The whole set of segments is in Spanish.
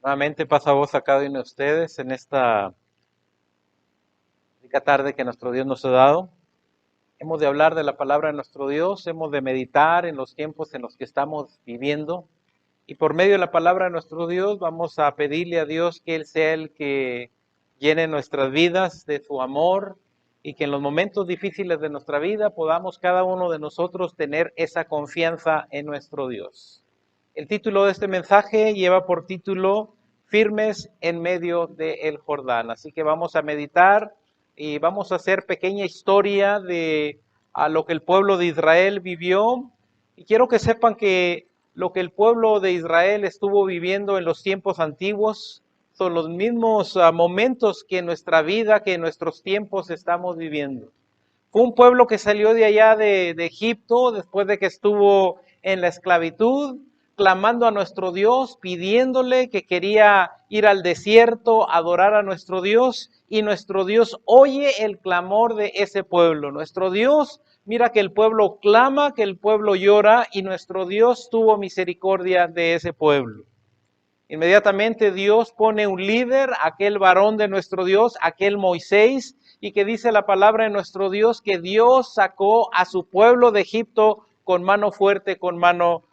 Nuevamente pasa voz a cada uno de ustedes en esta rica tarde que nuestro Dios nos ha dado. Hemos de hablar de la palabra de nuestro Dios, hemos de meditar en los tiempos en los que estamos viviendo y por medio de la palabra de nuestro Dios vamos a pedirle a Dios que Él sea el que llene nuestras vidas de su amor y que en los momentos difíciles de nuestra vida podamos cada uno de nosotros tener esa confianza en nuestro Dios. El título de este mensaje lleva por título Firmes en medio del Jordán. Así que vamos a meditar y vamos a hacer pequeña historia de a lo que el pueblo de Israel vivió. Y quiero que sepan que lo que el pueblo de Israel estuvo viviendo en los tiempos antiguos son los mismos momentos que en nuestra vida, que en nuestros tiempos estamos viviendo. Fue un pueblo que salió de allá de Egipto después de que estuvo en la esclavitud, clamando a nuestro Dios, pidiéndole que quería ir al desierto, adorar a nuestro Dios, y nuestro Dios oye el clamor de ese pueblo. Nuestro Dios mira que el pueblo clama, que el pueblo llora, y nuestro Dios tuvo misericordia de ese pueblo. Inmediatamente Dios pone un líder, aquel varón de nuestro Dios, aquel Moisés, y que dice la palabra de nuestro Dios que Dios sacó a su pueblo de Egipto con mano fuerte, con mano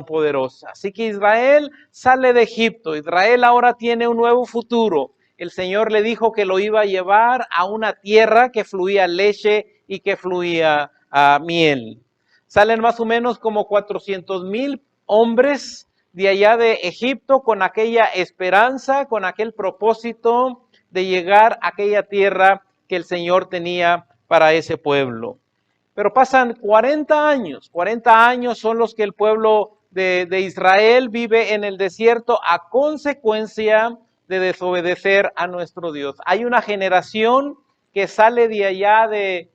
poderosa. Así que Israel sale de Egipto, Israel ahora tiene un nuevo futuro. El Señor le dijo que lo iba a llevar a una tierra que fluía leche y que fluía miel. Salen más o menos como 400,000 hombres de allá de Egipto con aquella esperanza, con aquel propósito de llegar a aquella tierra que el Señor tenía para ese pueblo. Pero pasan 40 años son los que el pueblo de Israel vive en el desierto a consecuencia de desobedecer a nuestro Dios. Hay una generación que sale de allá de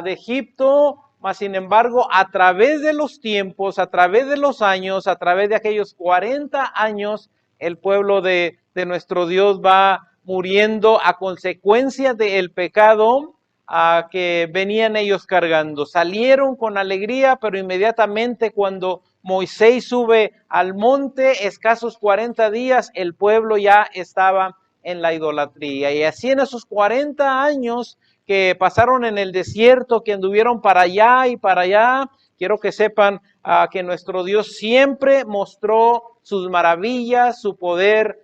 Egipto, mas sin embargo, a través de los tiempos, a través de los años, a través de aquellos 40 años, el pueblo de nuestro Dios va muriendo a consecuencia del pecado que venían ellos cargando. Salieron con alegría, pero inmediatamente cuando Moisés sube al monte, escasos 40 días, el pueblo ya estaba en la idolatría. Y así en esos 40 años que pasaron en el desierto, que anduvieron para allá y para allá, quiero que sepan que nuestro Dios siempre mostró sus maravillas, su poder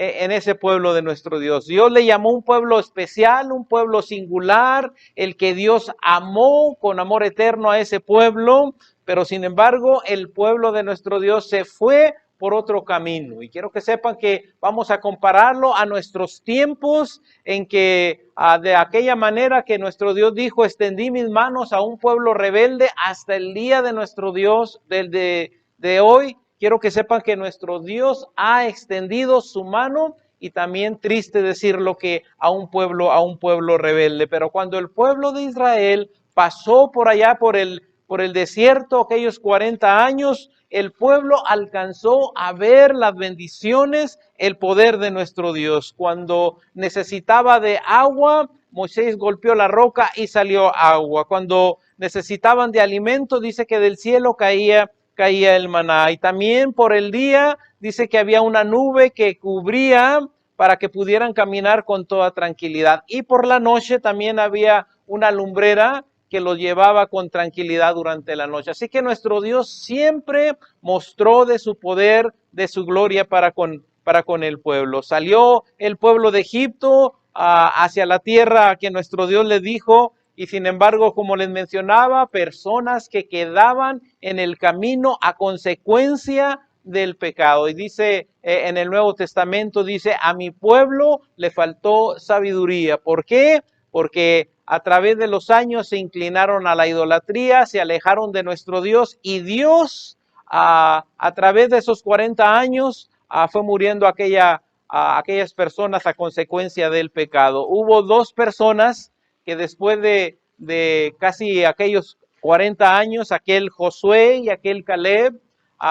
en ese pueblo de nuestro Dios. Dios le llamó un pueblo especial, un pueblo singular, el que Dios amó con amor eterno a ese pueblo, pero sin embargo el pueblo de nuestro Dios se fue por otro camino. Y quiero que sepan que vamos a compararlo a nuestros tiempos en que de aquella manera que nuestro Dios dijo, extendí mis manos a un pueblo rebelde hasta el día de nuestro Dios, de hoy. Quiero que sepan que nuestro Dios ha extendido su mano y también triste decirlo que a un pueblo rebelde. Pero cuando el pueblo de Israel pasó por allá por el desierto aquellos 40 años, el pueblo alcanzó a ver las bendiciones, el poder de nuestro Dios. Cuando necesitaba de agua, Moisés golpeó la roca y salió agua. Cuando necesitaban de alimento, dice que del cielo caía el maná. Y también por el día dice que había una nube que cubría para que pudieran caminar con toda tranquilidad. Y por la noche también había una lumbrera que los llevaba con tranquilidad durante la noche. Así que nuestro Dios siempre mostró de su poder, de su gloria para con el pueblo. Salió el pueblo de Egipto hacia la tierra que nuestro Dios les dijo, y sin embargo, como les mencionaba, personas que quedaban en el camino a consecuencia del pecado. Y dice en el Nuevo Testamento, dice, a mi pueblo le faltó sabiduría. ¿Por qué? Porque a través de los años se inclinaron a la idolatría, se alejaron de nuestro Dios, y Dios a través de esos 40 años fue muriendo aquellas personas a consecuencia del pecado. Hubo dos personas que después de casi aquellos 40 años, aquel Josué y aquel Caleb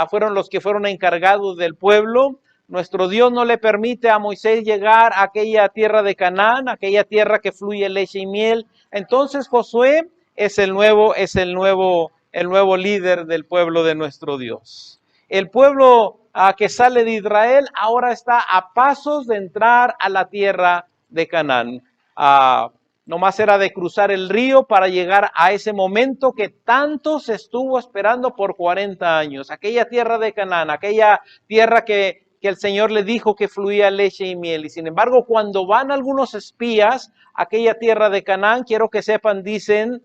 fueron los que fueron encargados del pueblo. Nuestro Dios no le permite a Moisés llegar a aquella tierra de Canaán, aquella tierra que fluye leche y miel. Entonces Josué es el nuevo líder del pueblo de nuestro Dios. El pueblo que sale de Israel, ahora está a pasos de entrar a la tierra de Canaán. Nomás era de cruzar el río para llegar a ese momento que tanto se estuvo esperando por 40 años. Aquella tierra de Canaán, aquella tierra que el Señor le dijo que fluía leche y miel. Y sin embargo, cuando van algunos espías a aquella tierra de Canaán, quiero que sepan, dicen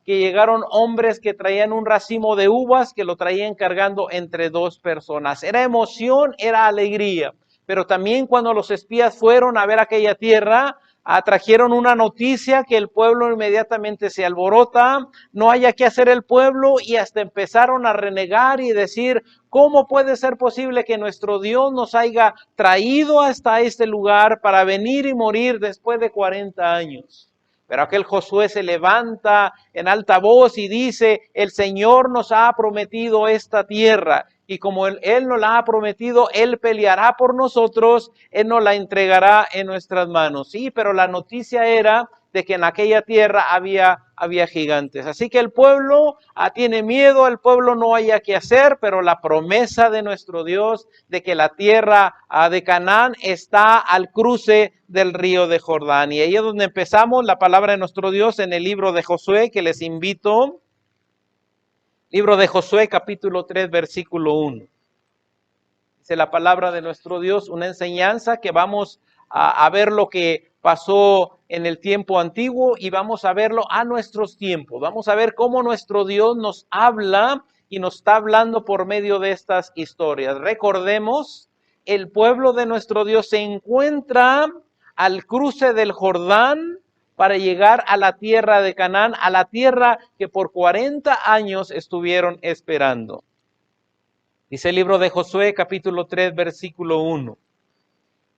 que llegaron hombres que traían un racimo de uvas, que lo traían cargando entre dos personas. Era emoción, era alegría. Pero también cuando los espías fueron a ver aquella tierra, trajeron una noticia que el pueblo inmediatamente se alborota, no haya que hacer el pueblo y hasta empezaron a renegar y decir, ¿cómo puede ser posible que nuestro Dios nos haya traído hasta este lugar para venir y morir después de 40 años? Pero aquel Josué se levanta en alta voz y dice, el Señor nos ha prometido esta tierra. Y como Él nos la ha prometido, Él peleará por nosotros, Él nos la entregará en nuestras manos. Sí, pero la noticia era de que en aquella tierra había gigantes. Así que el pueblo tiene miedo, el pueblo no haya que hacer, pero la promesa de nuestro Dios de que la tierra de Canaán está al cruce del río de Jordán. Y ahí es donde empezamos la palabra de nuestro Dios en el libro de Josué, que les invito. Libro de Josué, capítulo 3, versículo 1. Dice la palabra de nuestro Dios, una enseñanza que vamos a ver lo que pasó en el tiempo antiguo y vamos a verlo a nuestros tiempos. Vamos a ver cómo nuestro Dios nos habla y nos está hablando por medio de estas historias. Recordemos, el pueblo de nuestro Dios se encuentra al cruce del Jordán para llegar a la tierra de Canaán, a la tierra que por 40 años estuvieron esperando. Dice el libro de Josué, capítulo 3, versículo 1.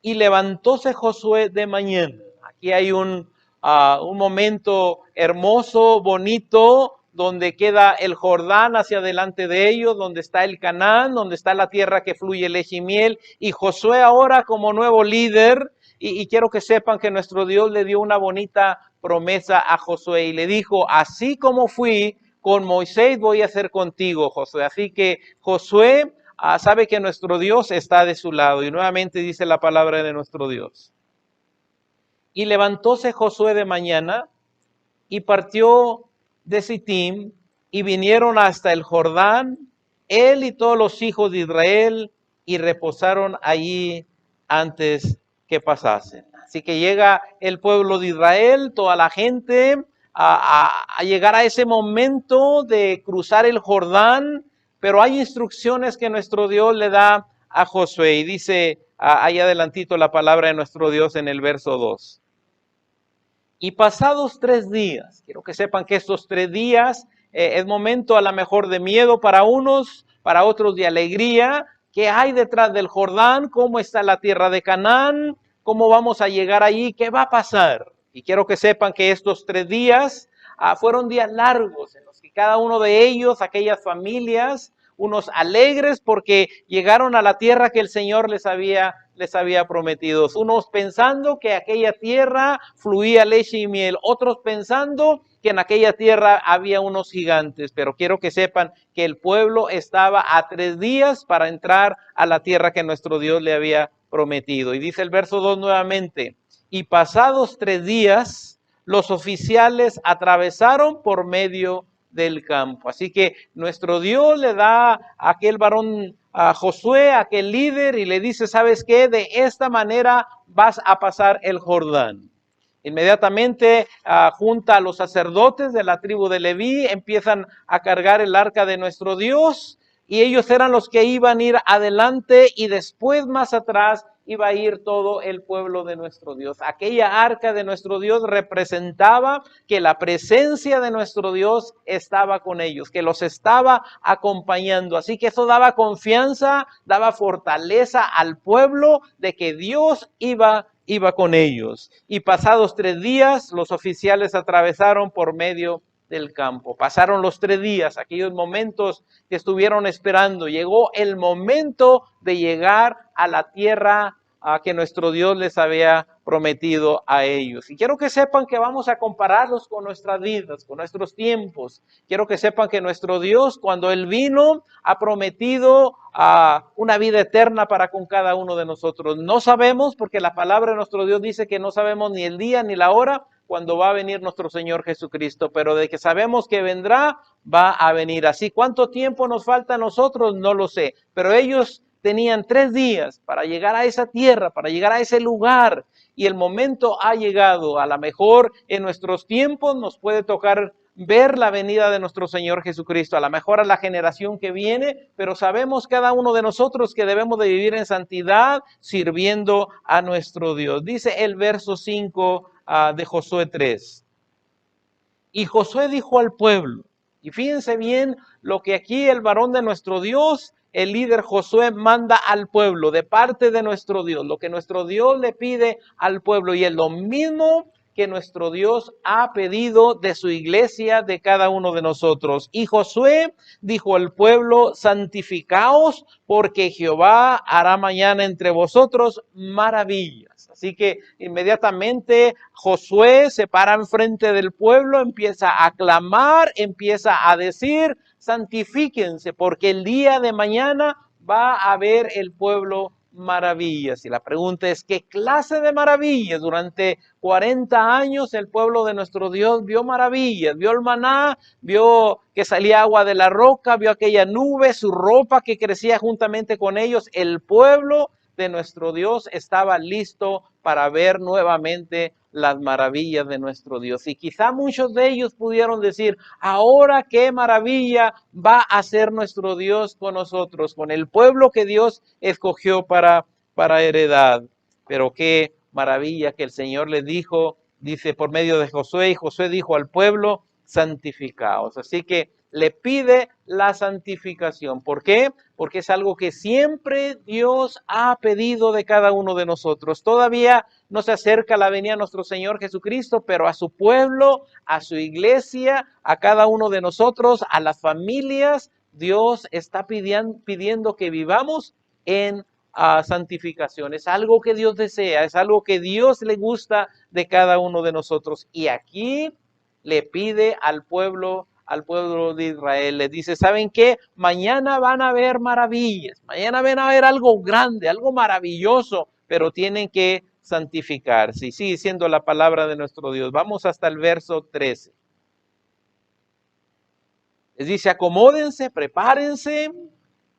Y levantóse Josué de mañana. Aquí hay un momento hermoso, bonito, donde queda el Jordán hacia delante de ellos, donde está el Canaán, donde está la tierra que fluye leche y miel. Y Josué ahora como nuevo líder, y quiero que sepan que nuestro Dios le dio una bonita promesa a Josué y le dijo, así como fui con Moisés, voy a ser contigo, Josué. Así que Josué sabe que nuestro Dios está de su lado. Y nuevamente dice la palabra de nuestro Dios. Y levantóse Josué de mañana y partió de Sittim y vinieron hasta el Jordán, él y todos los hijos de Israel, y reposaron allí antes que pasasen. Así que llega el pueblo de Israel, toda la gente, a llegar a ese momento de cruzar el Jordán, pero hay instrucciones que nuestro Dios le da a Josué. Y dice ahí adelantito la palabra de nuestro Dios en el verso 2. Y pasados 3 días, quiero que sepan que estos 3 días es momento a lo mejor de miedo para unos, para otros de alegría. ¿Qué hay detrás del Jordán? ¿Cómo está la tierra de Canaán? ¿Cómo vamos a llegar allí? ¿Qué va a pasar? Y quiero que sepan que estos 3 días fueron días largos en los que cada uno de ellos, aquellas familias, unos alegres porque llegaron a la tierra que el Señor les había prometido. Unos pensando que aquella tierra fluía leche y miel, otros pensando que en aquella tierra había unos gigantes. Pero quiero que sepan que el pueblo estaba a 3 días para entrar a la tierra que nuestro Dios le había prometido. Y dice el verso 2 nuevamente, y pasados 3 días, los oficiales atravesaron por medio del campo. Así que nuestro Dios le da a aquel varón, a Josué, aquel líder, y le dice, ¿sabes qué? De esta manera vas a pasar el Jordán. Inmediatamente junta a los sacerdotes de la tribu de Leví, empiezan a cargar el arca de nuestro Dios, y ellos eran los que iban a ir adelante, y después más atrás iba a ir todo el pueblo de nuestro Dios. Aquella arca de nuestro Dios representaba que la presencia de nuestro Dios estaba con ellos, que los estaba acompañando. Así que eso daba confianza, daba fortaleza al pueblo de que Dios iba con ellos. Y pasados 3 días, los oficiales atravesaron por medio del campo. Pasaron los 3 días, aquellos momentos que estuvieron esperando. Llegó el momento de llegar a la tierra que nuestro Dios les había prometido a ellos. Y quiero que sepan que vamos a compararlos con nuestras vidas, con nuestros tiempos. Quiero que sepan que nuestro Dios, cuando Él vino, ha prometido una vida eterna para con cada uno de nosotros. No sabemos, porque la palabra de nuestro Dios dice que no sabemos ni el día ni la hora cuando va a venir nuestro Señor Jesucristo, pero de que sabemos que vendrá, va a venir. Así, ¿cuánto tiempo nos falta a nosotros? No lo sé, pero ellos tenían 3 días para llegar a esa tierra, para llegar a ese lugar, y el momento ha llegado. A lo mejor en nuestros tiempos nos puede tocar ver la venida de nuestro Señor Jesucristo, a lo mejor a la generación que viene, pero sabemos cada uno de nosotros que debemos de vivir en santidad sirviendo a nuestro Dios. Dice el verso 5 de Josué 3. Y Josué dijo al pueblo, y fíjense bien lo que aquí el varón de nuestro Dios, el líder Josué, manda al pueblo de parte de nuestro Dios, lo que nuestro Dios le pide al pueblo, y es lo mismo que nuestro Dios ha pedido de su iglesia, de cada uno de nosotros. Y Josué dijo al pueblo, santificaos, porque Jehová hará mañana entre vosotros maravillas. Así que inmediatamente Josué se para enfrente del pueblo, empieza a clamar, empieza a decir, santifíquense, porque el día de mañana va a ver el pueblo maravillas. Y la pregunta es, ¿qué clase de maravillas? Durante 40 años el pueblo de nuestro Dios vio maravillas, vio el maná, vio que salía agua de la roca, vio aquella nube, su ropa que crecía juntamente con ellos. El pueblo de nuestro Dios estaba listo para ver nuevamente las maravillas de nuestro Dios. Y quizá muchos de ellos pudieron decir, ahora qué maravilla va a hacer nuestro Dios con nosotros, con el pueblo que Dios escogió para heredad. Pero qué maravilla que el Señor les dijo, dice por medio de Josué, y Josué dijo al pueblo, santificaos. Así que le pide la santificación. ¿Por qué? Porque es algo que siempre Dios ha pedido de cada uno de nosotros. Todavía no se acerca la venida de nuestro Señor Jesucristo, pero a su pueblo, a su iglesia, a cada uno de nosotros, a las familias, Dios está pidiendo que vivamos en santificación. Es algo que Dios desea, es algo que Dios le gusta de cada uno de nosotros. Y aquí le pide al pueblo de Israel, les dice, ¿saben qué? Mañana van a ver maravillas, mañana van a ver algo grande, algo maravilloso, pero tienen que santificarse. Y sigue siendo la palabra de nuestro Dios. Vamos hasta el verso 13. Les dice, acomódense, prepárense.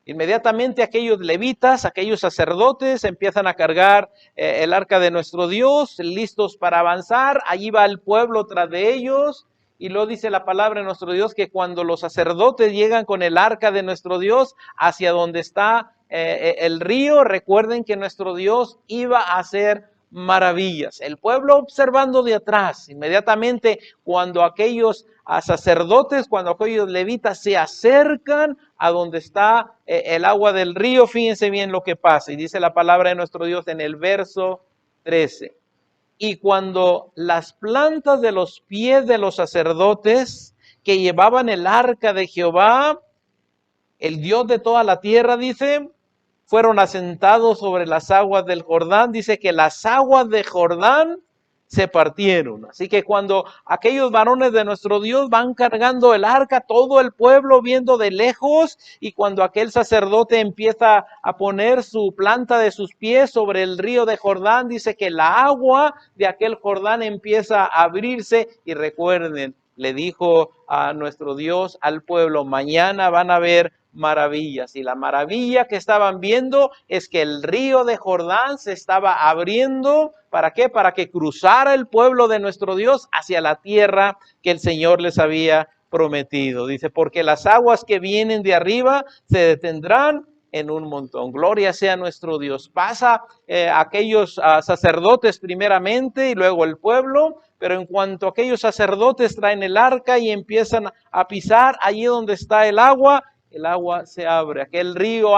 Inmediatamente aquellos levitas, aquellos sacerdotes empiezan a cargar el arca de nuestro Dios, listos para avanzar. Allí va el pueblo tras de ellos. Y luego dice la palabra de nuestro Dios que cuando los sacerdotes llegan con el arca de nuestro Dios hacia donde está el río, recuerden que nuestro Dios iba a hacer maravillas. El pueblo observando de atrás, inmediatamente cuando aquellos sacerdotes, cuando aquellos levitas se acercan a donde está el agua del río, fíjense bien lo que pasa. Y dice la palabra de nuestro Dios en el verso 13. Y cuando las plantas de los pies de los sacerdotes que llevaban el arca de Jehová, el Dios de toda la tierra, dice, fueron asentados sobre las aguas del Jordán, dice que las aguas de Jordán se partieron. Así que cuando aquellos varones de nuestro Dios van cargando el arca, todo el pueblo viendo de lejos, y cuando aquel sacerdote empieza a poner su planta de sus pies sobre el río de Jordán, dice que la agua de aquel Jordán empieza a abrirse. Y recuerden, le dijo a nuestro Dios al pueblo, mañana van a ver maravillas. Y la maravilla que estaban viendo es que el río de Jordán se estaba abriendo. ¿Para qué? Para que cruzara el pueblo de nuestro Dios hacia la tierra que el Señor les había prometido. Dice, porque las aguas que vienen de arriba se detendrán en un montón. Gloria sea nuestro Dios. Pasa aquellos sacerdotes primeramente y luego el pueblo, pero en cuanto aquellos sacerdotes traen el arca y empiezan a pisar allí donde está el agua se abre. Aquel río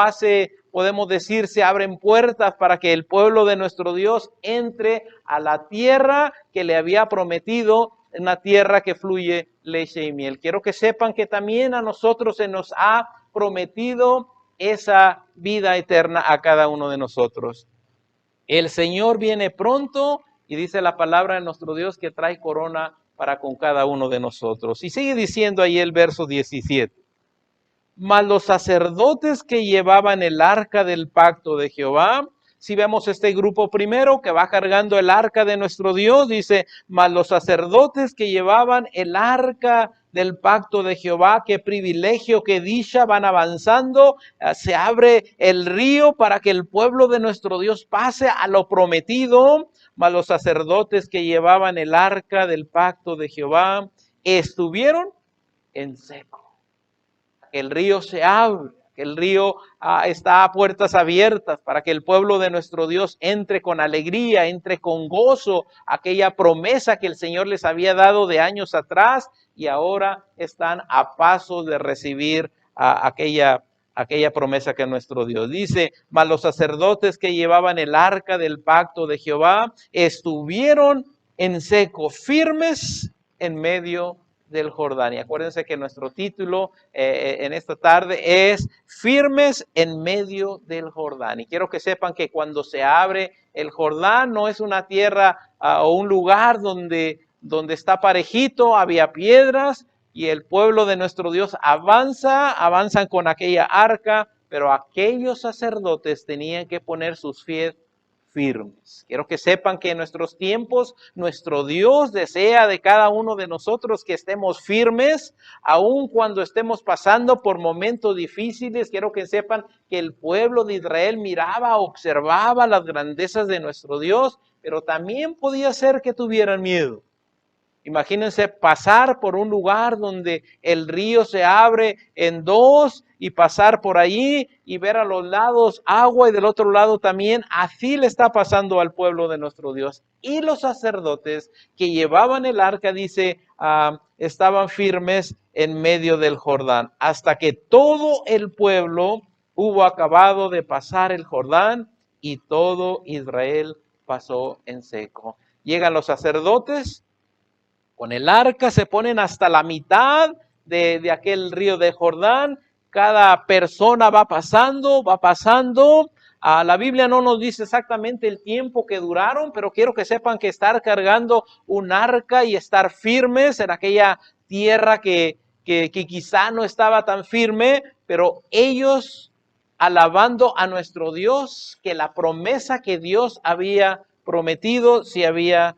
podemos decir, se abren puertas para que el pueblo de nuestro Dios entre a la tierra que le había prometido, una tierra que fluye leche y miel. Quiero que sepan que también a nosotros se nos ha prometido esa vida eterna a cada uno de nosotros. El Señor viene pronto y dice la palabra de nuestro Dios que trae corona para con cada uno de nosotros. Y sigue diciendo ahí el verso 17. Mas los sacerdotes que llevaban el arca del pacto de Jehová, si vemos este grupo primero que va cargando el arca de nuestro Dios, dice, mas los sacerdotes que llevaban el arca del pacto de Jehová, qué privilegio, qué dicha, van avanzando, se abre el río para que el pueblo de nuestro Dios pase a lo prometido, mas los sacerdotes que llevaban el arca del pacto de Jehová estuvieron en seco. El río se abre, que el río está a puertas abiertas para que el pueblo de nuestro Dios entre con alegría, entre con gozo, aquella promesa que el Señor les había dado de años atrás y ahora están a paso de recibir aquella promesa que nuestro Dios dice. Mas los sacerdotes que llevaban el arca del pacto de Jehová estuvieron en seco, firmes en medio del Jordán. Y acuérdense que nuestro título en esta tarde es Firmes en medio del Jordán. Y quiero que sepan que cuando se abre el Jordán no es una tierra o un lugar donde está parejito, había piedras y el pueblo de nuestro Dios avanzan con aquella arca, pero aquellos sacerdotes tenían que poner sus pies firmes. Quiero que sepan que en nuestros tiempos nuestro Dios desea de cada uno de nosotros que estemos firmes, aun cuando estemos pasando por momentos difíciles. Quiero que sepan que el pueblo de Israel miraba, observaba las grandezas de nuestro Dios, pero también podía ser que tuvieran miedo. Imagínense pasar por un lugar donde el río se abre en dos y pasar por allí y ver a los lados agua y del otro lado también. Así le está pasando al pueblo de nuestro Dios. Y los sacerdotes que llevaban el arca, dice, estaban firmes en medio del Jordán, hasta que todo el pueblo hubo acabado de pasar el Jordán y todo Israel pasó en seco. Llegan los sacerdotes con el arca, se ponen hasta la mitad de aquel río de Jordán. Cada persona va pasando. La Biblia no nos dice exactamente el tiempo que duraron, pero quiero que sepan que estar cargando un arca y estar firmes en aquella tierra que quizá no estaba tan firme, pero ellos alabando a nuestro Dios, que la promesa que Dios había prometido se había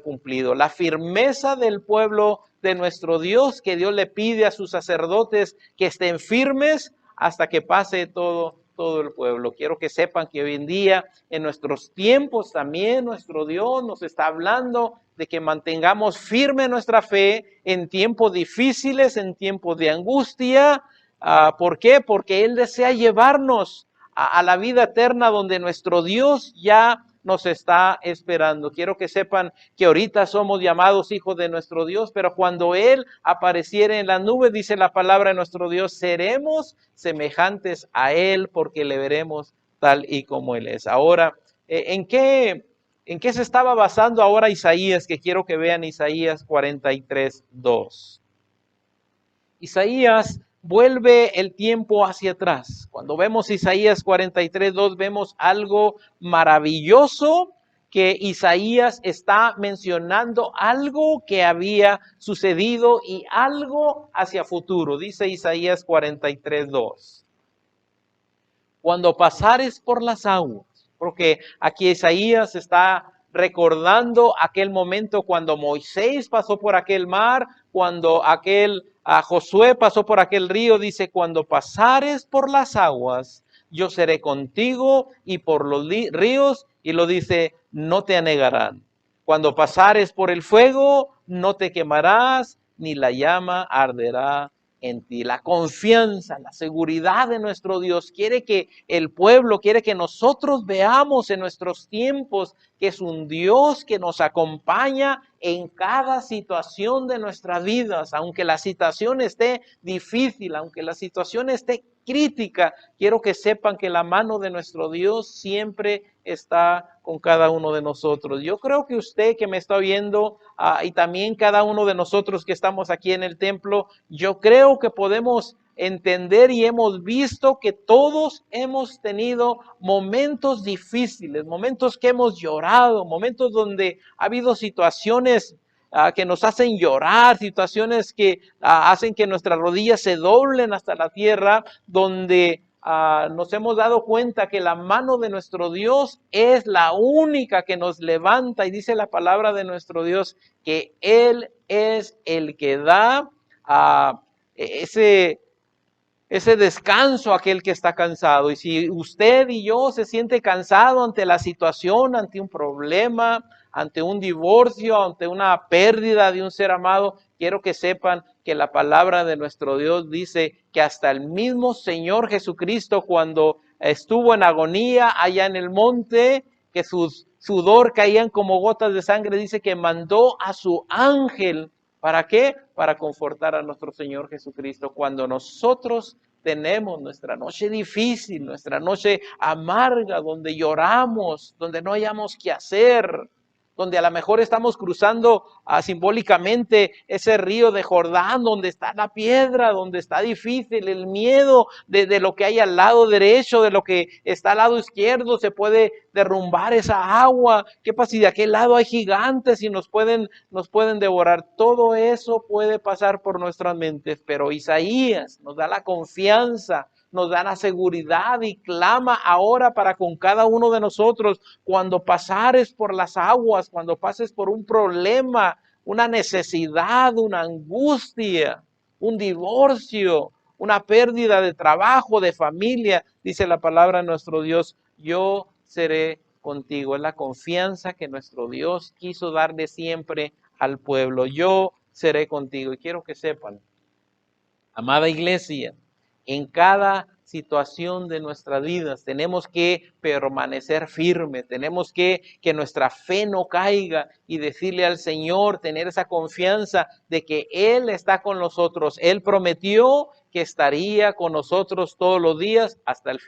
cumplido. La firmeza del pueblo de nuestro Dios, que Dios le pide a sus sacerdotes que estén firmes hasta que pase todo el pueblo. Quiero que sepan que hoy en día, en nuestros tiempos también, nuestro Dios nos está hablando de que mantengamos firme nuestra fe en tiempos difíciles, en tiempos de angustia. ¿Por qué? Porque Él desea llevarnos a la vida eterna donde nuestro Dios ya nos está esperando. Quiero que sepan que ahorita somos llamados hijos de nuestro Dios, pero cuando Él apareciere en la nube, dice la palabra de nuestro Dios, seremos semejantes a Él porque le veremos tal y como Él es. Ahora, ¿en qué se estaba basando ahora Isaías? Que quiero que vean Isaías 43:2. Isaías vuelve el tiempo hacia atrás. Cuando vemos Isaías 43:2, vemos algo maravilloso, que Isaías está mencionando algo que había sucedido y algo hacia futuro. Dice Isaías 43:2. Cuando pasares por las aguas, porque aquí Isaías está recordando aquel momento cuando Moisés pasó por aquel mar, cuando Josué pasó por aquel río. Dice, cuando pasares por las aguas, yo seré contigo, y por los ríos, y lo dice, no te anegarán. Cuando pasares por el fuego, no te quemarás, ni la llama arderá en ti. La confianza, la seguridad de nuestro Dios quiere que el pueblo, quiere que nosotros veamos en nuestros tiempos que es un Dios que nos acompaña en cada situación de nuestras vidas. Aunque la situación esté difícil, aunque la situación esté crítica, quiero que sepan que la mano de nuestro Dios siempre está con cada uno de nosotros. Yo creo que usted que me está viendo y también cada uno de nosotros que estamos aquí en el templo, yo creo que podemos entender y hemos visto que todos hemos tenido momentos difíciles, momentos que hemos llorado, momentos donde ha habido situaciones que nos hacen llorar, situaciones que hacen que nuestras rodillas se doblen hasta la tierra, donde nos hemos dado cuenta que la mano de nuestro Dios es la única que nos levanta, y dice la palabra de nuestro Dios que Él es el que da ese descanso a aquel que está cansado. Y si usted y yo se siente cansado ante la situación, ante un problema, ante un divorcio, ante una pérdida de un ser amado, quiero que sepan que la palabra de nuestro Dios dice que hasta el mismo Señor Jesucristo, cuando estuvo en agonía allá en el monte, que sus sudor caían como gotas de sangre, dice que mandó a su ángel. ¿Para qué? Para confortar a nuestro Señor Jesucristo cuando nosotros tenemos nuestra noche difícil, nuestra noche amarga, donde lloramos, donde no hayamos qué hacer, donde a lo mejor estamos cruzando simbólicamente ese río de Jordán, donde está la piedra, donde está difícil, el miedo de lo que hay al lado derecho, de lo que está al lado izquierdo, se puede derrumbar esa agua. ¿Qué pasa si de aquel lado hay gigantes y nos pueden devorar? Todo eso puede pasar por nuestras mentes, pero Isaías nos da la confianza, nos da la seguridad y clama ahora para con cada uno de nosotros: cuando pasares por las aguas, cuando pases por un problema, una necesidad, una angustia, un divorcio, una pérdida de trabajo, de familia, dice la palabra de nuestro Dios, yo seré contigo. Es la confianza que nuestro Dios quiso darle siempre al pueblo. Yo seré contigo. Y quiero que sepan, amada iglesia, en cada situación de nuestras vidas tenemos que permanecer firmes, tenemos que nuestra fe no caiga y decirle al Señor, tener esa confianza de que Él está con nosotros. Él prometió que estaría con nosotros todos los días hasta el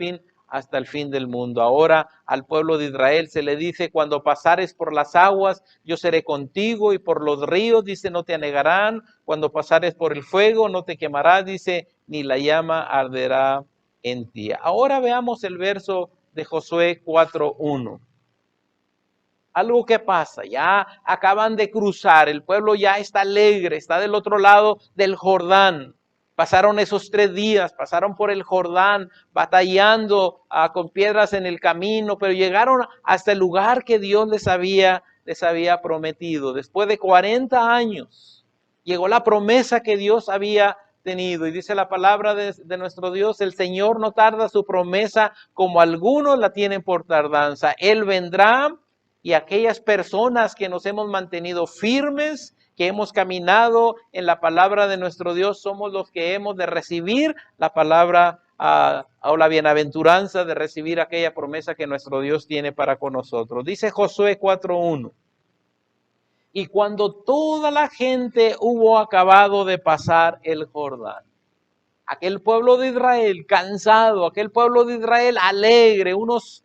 fin del mundo. Ahora al pueblo de Israel se le dice: cuando pasares por las aguas, yo seré contigo, y por los ríos, dice, no te anegarán. Cuando pasares por el fuego, no te quemarás, dice, ni la llama arderá en ti. Ahora veamos el verso de Josué 4:1. Algo que pasa, ya acaban de cruzar, el pueblo ya está alegre, está del otro lado del Jordán. Pasaron esos 3 días, pasaron por el Jordán, batallando con piedras en el camino, pero llegaron hasta el lugar que Dios les había prometido. Después de 40 años, llegó la promesa que Dios había tenido. Y dice la palabra de nuestro Dios: el Señor no tarda su promesa, como algunos la tienen por tardanza. Él vendrá, y aquellas personas que nos hemos mantenido firmes, que hemos caminado en la palabra de nuestro Dios, somos los que hemos de recibir la palabra o la bienaventuranza de recibir aquella promesa que nuestro Dios tiene para con nosotros. Dice Josué 4:1. Y cuando toda la gente hubo acabado de pasar el Jordán, aquel pueblo de Israel cansado, aquel pueblo de Israel alegre, unos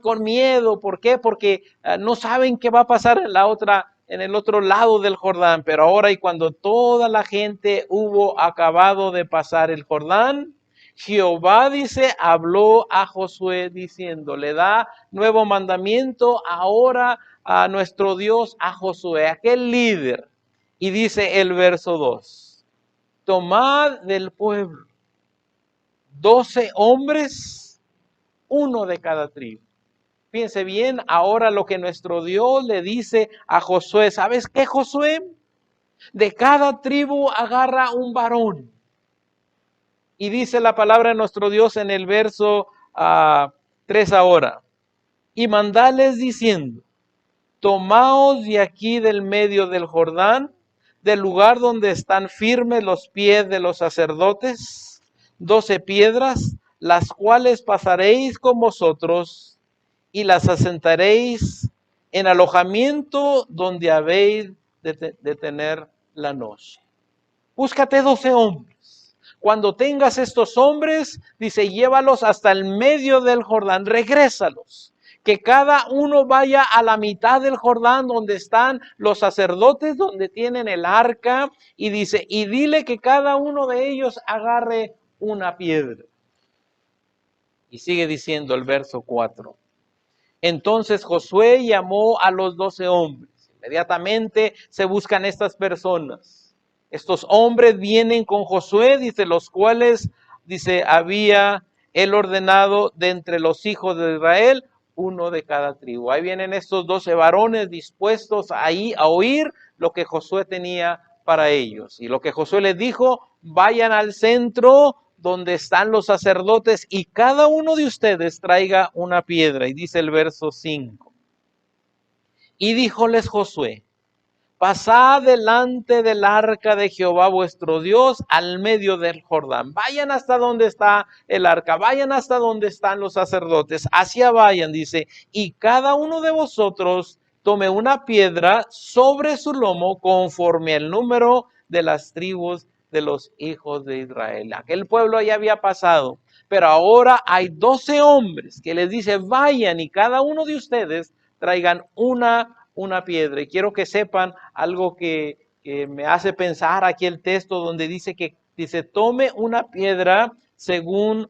con miedo. ¿Por qué? Porque no saben qué va a pasar en el otro lado del Jordán. Pero ahora, y cuando toda la gente hubo acabado de pasar el Jordán, Jehová, dice, habló a Josué diciendo, le da nuevo mandamiento ahora a nuestro Dios, a Josué, aquel líder. Y dice el verso 2. Tomad del pueblo 12 hombres, uno de cada tribu. Fíjense bien ahora lo que nuestro Dios le dice a Josué. ¿Sabes qué, Josué? De cada tribu agarra un varón. Y dice la palabra de nuestro Dios en el verso 3 ahora. Y mandales diciendo: tomaos de aquí del medio del Jordán, del lugar donde están firmes los pies de los sacerdotes, 12 piedras, las cuales pasaréis con vosotros y las asentaréis en alojamiento donde habéis de tener la noche. Búscate 12 hombres. Cuando tengas estos hombres, dice, llévalos hasta el medio del Jordán, regrésalos. Que cada uno vaya a la mitad del Jordán donde están los sacerdotes, donde tienen el arca, y dice, y dile que cada uno de ellos agarre una piedra. Y sigue diciendo el verso 4. Entonces Josué llamó a los 12 hombres. Inmediatamente se buscan estas personas. Estos hombres vienen con Josué, dice, los cuales, dice, había él ordenado de entre los hijos de Israel, uno de cada tribu. Ahí vienen estos 12 varones dispuestos ahí a oír lo que Josué tenía para ellos. Y lo que Josué les dijo, vayan al centro donde están los sacerdotes y cada uno de ustedes traiga una piedra. Y dice el verso 5. Y díjoles Josué, pasad delante del arca de Jehová vuestro Dios al medio del Jordán. Vayan hasta donde está el arca, vayan hasta donde están los sacerdotes. Hacia vayan, dice, y cada uno de vosotros tome una piedra sobre su lomo conforme al número de las tribus de los hijos de Israel. Aquel pueblo ya había pasado, pero ahora hay 12 hombres que les dice, vayan y cada uno de ustedes traigan una piedra. Y quiero que sepan algo que me hace pensar aquí el texto donde dice que dice, tome una piedra según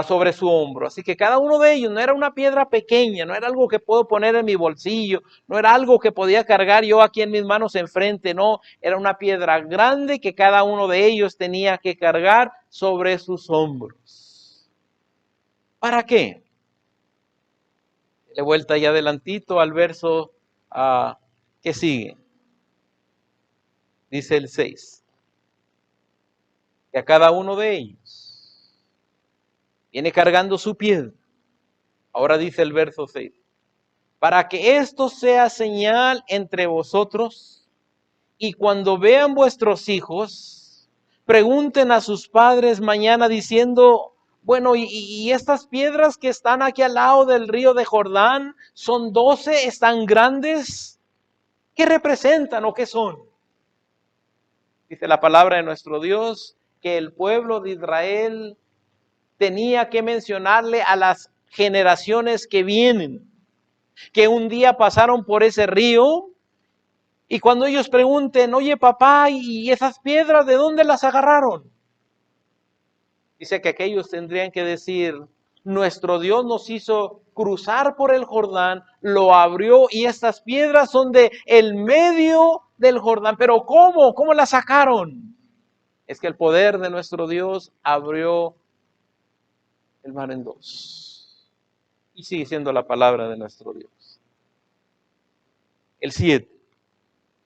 sobre su hombro. Así que cada uno de ellos no era una piedra pequeña, no era algo que puedo poner en mi bolsillo, no era algo que podía cargar yo aquí en mis manos enfrente, no, era una piedra grande que cada uno de ellos tenía que cargar sobre sus hombros. ¿Para qué? De vuelta ya adelantito al verso que sigue. Dice el 6. Que a cada uno de ellos viene cargando su piedra. Ahora dice el verso 6. Para que esto sea señal entre vosotros y cuando vean vuestros hijos, pregunten a sus padres mañana diciendo, bueno, y estas piedras que están aquí al lado del río de Jordán, son 12, están grandes. ¿Qué representan o qué son? Dice la palabra de nuestro Dios que el pueblo de Israel tenía que mencionarle a las generaciones que vienen, que un día pasaron por ese río y cuando ellos pregunten, oye papá, ¿y esas piedras de dónde las agarraron? Dice que aquellos tendrían que decir, nuestro Dios nos hizo cruzar por el Jordán, lo abrió y estas piedras son de el medio del Jordán. Pero ¿cómo? ¿Cómo las sacaron? Es que el poder de nuestro Dios abrió el mar en dos. Y sigue siendo la palabra de nuestro Dios. El 7.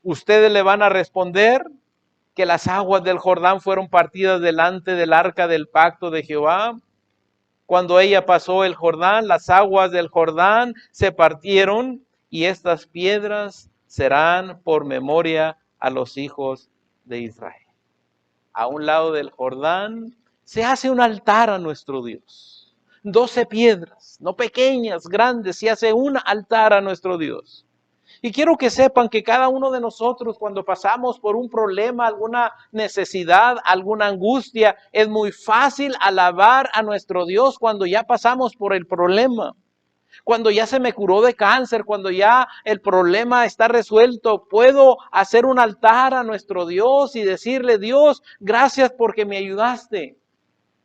Ustedes le van a responder que las aguas del Jordán fueron partidas delante del arca del pacto de Jehová. Cuando ella pasó el Jordán, las aguas del Jordán se partieron y estas piedras serán por memoria a los hijos de Israel. A un lado del Jordán se hace un altar a nuestro Dios. 12 piedras, no pequeñas, grandes, se hace un altar a nuestro Dios. Y quiero que sepan que cada uno de nosotros cuando pasamos por un problema, alguna necesidad, alguna angustia, es muy fácil alabar a nuestro Dios cuando ya pasamos por el problema. Cuando ya se me curó de cáncer, cuando ya el problema está resuelto, puedo hacer un altar a nuestro Dios y decirle, Dios, gracias porque me ayudaste.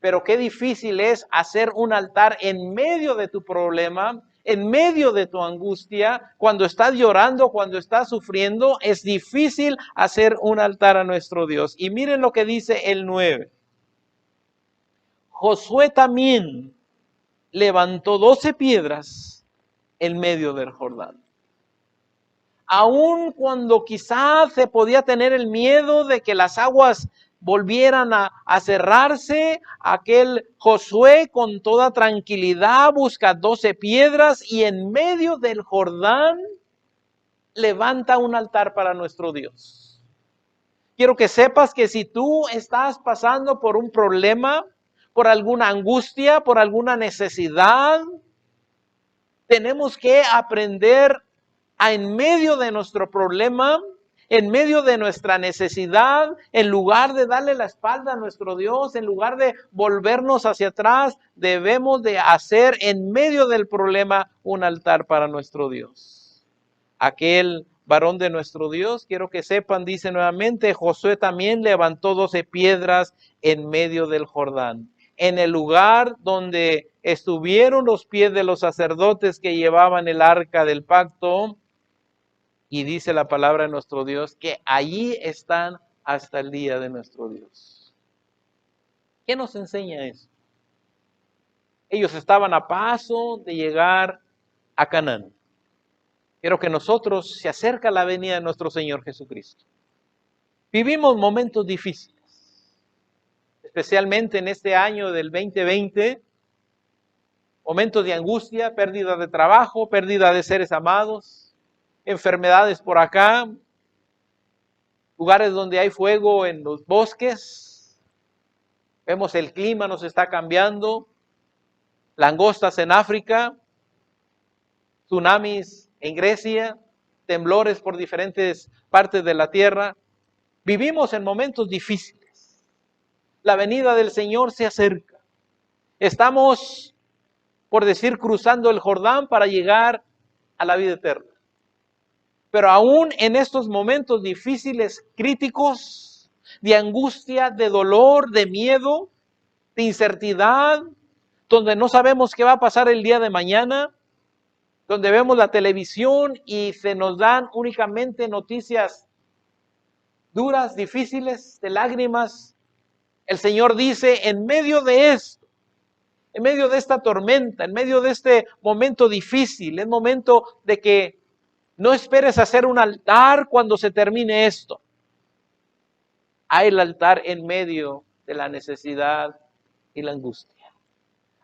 Pero qué difícil es hacer un altar en medio de tu problema, en medio de tu angustia, cuando estás llorando, cuando estás sufriendo, es difícil hacer un altar a nuestro Dios. Y miren lo que dice el 9. Josué también levantó 12 piedras en medio del Jordán. Aun cuando quizás se podía tener el miedo de que las aguas volvieran a cerrarse, aquel Josué con toda tranquilidad busca 12 piedras y en medio del Jordán levanta un altar para nuestro Dios. Quiero que sepas que si tú estás pasando por un problema, por alguna angustia, por alguna necesidad, tenemos que aprender a en medio de nuestro problema, en medio de nuestra necesidad, en lugar de darle la espalda a nuestro Dios, en lugar de volvernos hacia atrás, debemos de hacer en medio del problema un altar para nuestro Dios. Aquel varón de nuestro Dios. Quiero que sepan, dice nuevamente, Josué también levantó 12 piedras en medio del Jordán, en el lugar donde estuvieron los pies de los sacerdotes que llevaban el arca del pacto. Y dice la palabra de nuestro Dios que allí están hasta el día de nuestro Dios. ¿Qué nos enseña eso? Ellos estaban a paso de llegar a Canaán. Quiero que nosotros, se acerca la venida de nuestro Señor Jesucristo. Vivimos momentos difíciles, especialmente en este año del 2020, momentos de angustia, pérdida de trabajo, pérdida de seres amados, enfermedades por acá, lugares donde hay fuego en los bosques. Vemos el clima nos está cambiando, langostas en África, tsunamis en Grecia, temblores por diferentes partes de la tierra. Vivimos en momentos difíciles. La venida del Señor se acerca. Estamos, por decir, cruzando el Jordán para llegar a la vida eterna. Pero aún en estos momentos difíciles, críticos, de angustia, de dolor, de miedo, de incertidad, donde no sabemos qué va a pasar el día de mañana, donde vemos la televisión y se nos dan únicamente noticias duras, difíciles, de lágrimas, el Señor dice, en medio de esto, en medio de esta tormenta, en medio de este momento difícil, es momento de que no esperes hacer un altar cuando se termine esto. Hay el altar en medio de la necesidad y la angustia.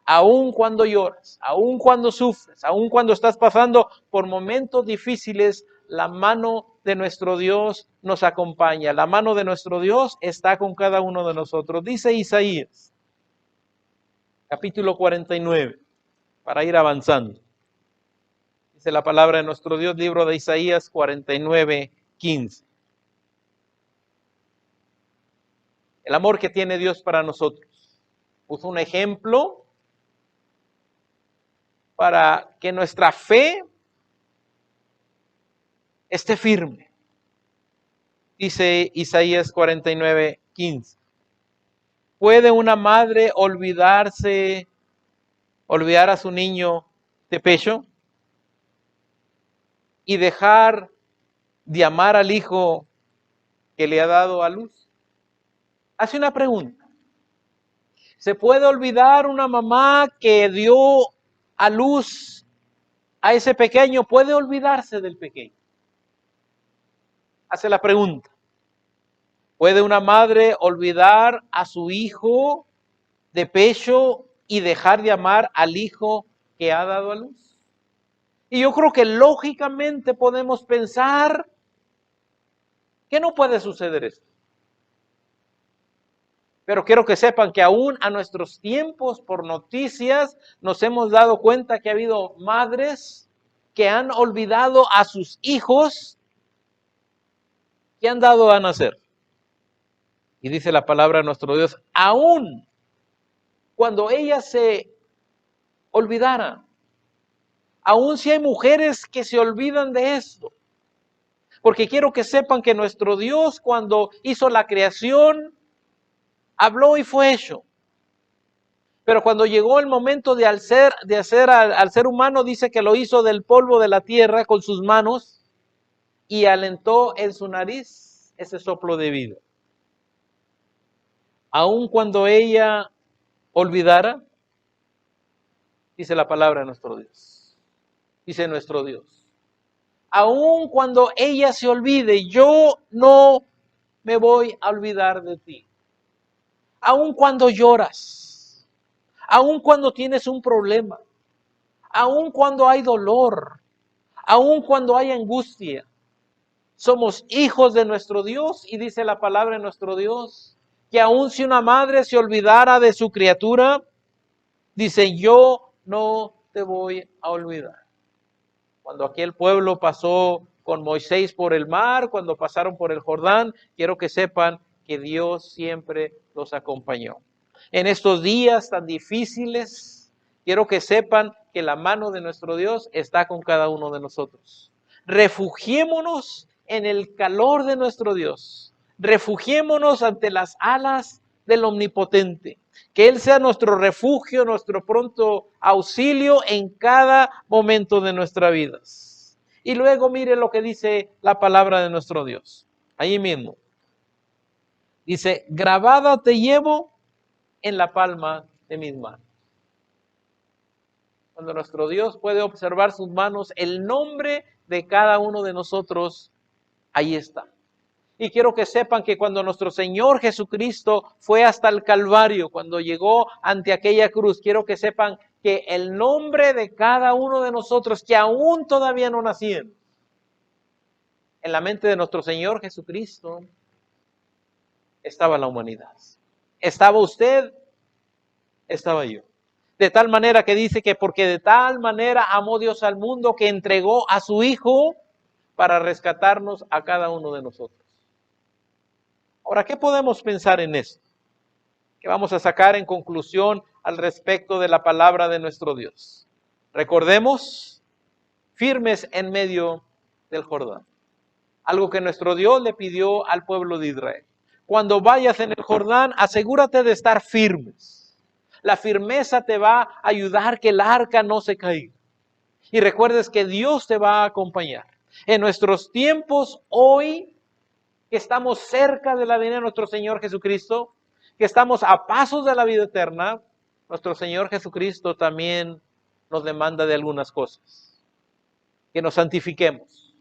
Aun cuando lloras, aun cuando sufres, aun cuando estás pasando por momentos difíciles, la mano de nuestro Dios nos acompaña. La mano de nuestro Dios está con cada uno de nosotros. Dice Isaías, capítulo 49, para ir avanzando. Dice la palabra de nuestro Dios, libro de Isaías 49, 15. El amor que tiene Dios para nosotros. Puso un ejemplo para que nuestra fe esté firme. Dice Isaías 49, 15. ¿Puede una madre olvidar a su niño de pecho y dejar de amar al hijo que le ha dado a luz? Hace una pregunta. ¿Se puede olvidar una mamá que dio a luz a ese pequeño? ¿Puede olvidarse del pequeño? Hace la pregunta. ¿Puede una madre olvidar a su hijo de pecho y dejar de amar al hijo que ha dado a luz? Y yo creo que lógicamente podemos pensar que no puede suceder esto. Pero quiero que sepan que aún a nuestros tiempos, por noticias, nos hemos dado cuenta que ha habido madres que han olvidado a sus hijos que han dado a nacer. Y dice la palabra de nuestro Dios, aún cuando ellas se olvidaran, aún si hay mujeres que se olvidan de esto, porque quiero que sepan que nuestro Dios, cuando hizo la creación, habló y fue hecho. Pero cuando llegó el momento de hacer al ser humano, dice que lo hizo del polvo de la tierra con sus manos y alentó en su nariz ese soplo de vida. Aun cuando ella olvidara, dice la palabra de nuestro Dios. Dice nuestro Dios. Aun cuando ella se olvide, yo no me voy a olvidar de ti. Aun cuando lloras, aun cuando tienes un problema, aun cuando hay dolor, aun cuando hay angustia, somos hijos de nuestro Dios y dice la palabra de nuestro Dios que aun si una madre se olvidara de su criatura, dice, yo no te voy a olvidar. Cuando aquel pueblo pasó con Moisés por el mar, cuando pasaron por el Jordán, quiero que sepan que Dios siempre los acompañó. En estos días tan difíciles, quiero que sepan que la mano de nuestro Dios está con cada uno de nosotros. Refugiémonos en el calor de nuestro Dios. Refugiémonos ante las alas del Omnipotente. Que Él sea nuestro refugio, nuestro pronto auxilio en cada momento de nuestras vidas. Y luego mire lo que dice la palabra de nuestro Dios. Ahí mismo. Dice, grabada te llevo en la palma de mis manos. Cuando nuestro Dios puede observar sus manos, el nombre de cada uno de nosotros, ahí está. Y quiero que sepan que cuando nuestro Señor Jesucristo fue hasta el Calvario, cuando llegó ante aquella cruz, quiero que sepan que el nombre de cada uno de nosotros, que aún todavía no nacían, en la mente de nuestro Señor Jesucristo, estaba la humanidad. Estaba usted, estaba yo. De tal manera que dice que porque de tal manera amó Dios al mundo que entregó a su Hijo para rescatarnos a cada uno de nosotros. Ahora, ¿qué podemos pensar en esto? ¿Qué vamos a sacar en conclusión al respecto de la palabra de nuestro Dios? Recordemos, firmes en medio del Jordán. Algo que nuestro Dios le pidió al pueblo de Israel. Cuando vayas en el Jordán, asegúrate de estar firmes. La firmeza te va a ayudar que el arca no se caiga. Y recuerdes que Dios te va a acompañar. En nuestros tiempos hoy, que estamos cerca de la venida de nuestro Señor Jesucristo, que estamos a pasos de la vida eterna, nuestro Señor Jesucristo también nos demanda de algunas cosas. Que nos santifiquemos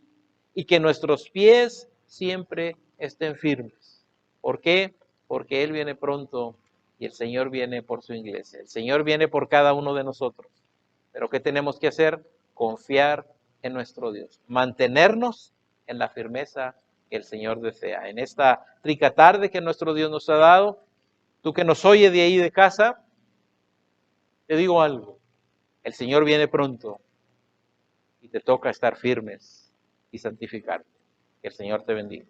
y que nuestros pies siempre estén firmes. ¿Por qué? Porque Él viene pronto y el Señor viene por su iglesia. El Señor viene por cada uno de nosotros. Pero ¿qué tenemos que hacer? Confiar en nuestro Dios. Mantenernos en la firmeza que el Señor desea. En esta rica tarde que nuestro Dios nos ha dado, tú que nos oyes de ahí de casa, te digo algo. El Señor viene pronto y te toca estar firmes y santificarte. Que el Señor te bendiga.